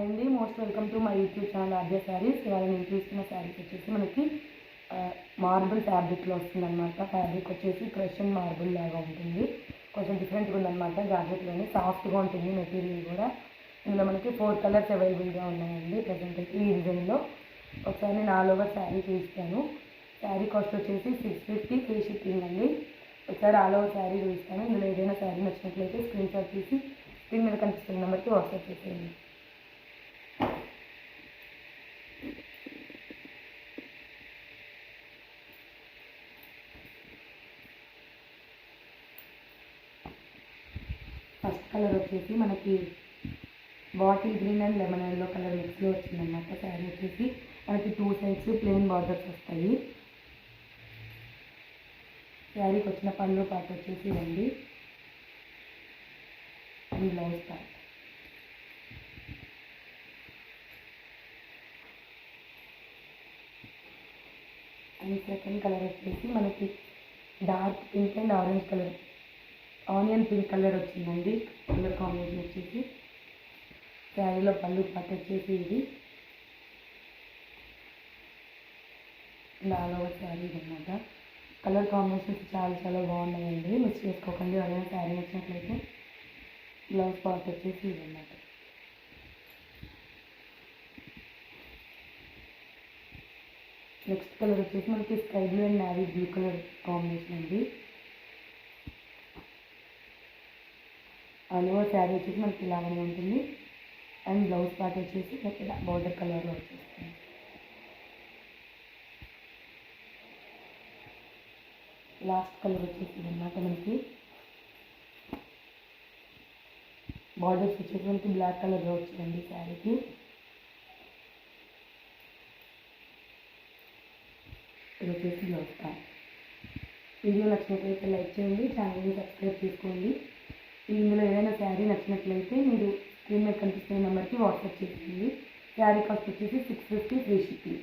అండి, most welcome to my YouTube channel Aadya sarees. ఇవాళ నేను చూస్తున్న శారీస్ వచ్చేసి మనకి మార్బుల్ ఫ్యాబ్రిక్లో వస్తుందన్నమాట. ఫ్యాబ్రిక్ వచ్చేసి క్రషన్ మార్బుల్ లాగా ఉంటుంది, కొంచెం డిఫరెంట్గా ఉందన్నమాట. జాకెట్లోనే సాఫ్ట్గా ఉంటుంది మెటీరియల్ కూడా. ఇందులో మనకి 4 కలర్స్ అవైలబుల్గా ఉన్నాయండి ప్రజెంట్ అయితే ఈ డిజైన్లో. ఒకసారి నేను ఆల్ ఓవర్ శారీ చూపిస్తాను. శారీ కాస్ట్ వచ్చేసి 650 ఫ్రీ షిప్పింగ్ అండి. ఒకసారి ఆల్ ఓవర్ శారీ చూపిస్తాను. ఇందులో ఏదైనా శారీ నచ్చినట్లయితే స్క్రీన్ షాట్ తీసి స్క్రీన్ మీద కనిపిస్తున్న నెంబర్కి వాట్సాప్ చేసేయండి. ఫస్ట్ కలర్ వచ్చేసి మనకి bottle green and lemon yellow colour మిక్స్లో వచ్చిందన్నమాట. శారీ వచ్చేసి మనకి 2 సైడ్స్ ప్లెయిన్ బార్డర్స్ వస్తాయి. శారీకి వచ్చిన పళ్ళు పార్ట్ వచ్చేసి ఇవ్వండి, and blouse part. And second colour వచ్చేసి మనకి dark pink and orange colour, onion pink colour వచ్చిందండి. కలర్ కాంబినేషన్ వచ్చేసి శారీలో పళ్ళు పార్ట్ వచ్చేసి ఇది ఆల్ ఓవర్ శారీ అన్నమాట. కలర్ కాంబినేషన్స్ చాలా బాగున్నాయండి, మిక్స్ చేసుకోకండి. ఎవరైనా శారీ నచ్చినట్లయితే బ్లౌజ్ పార్ట్ వచ్చేసి ఇది అన్నమాట. నెక్స్ట్ కలర్ వచ్చేసి మనకి sky blue and navy blue colour combination అండి. ఆల్ ఓవర్ శారీ వచ్చేసి మనకి ఇలాగనే ఉంటుంది, అండ్ బ్లౌజ్ పార్ట్ వచ్చేసి మనకి ఇలా బోర్డర్ కలర్లో వచ్చేస్తుంది. లాస్ట్ కలర్ వచ్చేసి అన్నమాట. మనకి బార్డర్స్ వచ్చేసి మనకి బ్లాక్ కలర్లో వచ్చిందండి శారీకి. ఇది వచ్చేసి బ్లౌజ్ పార్ట్. వీడియో నచ్చినట్లయితే లైక్ చేయండి, ఛానల్ని సబ్స్క్రైబ్ చేసుకోండి. ఇందులో ఏదైనా శారీ నచ్చినట్లయితే మీరు స్క్రీన్ మీద కనిపిస్తున్న నెంబర్కి వాట్సాప్ చేయండి. శారీ కాస్ట్ వచ్చేసి 650 ఫ్రీ షిప్పింగ్.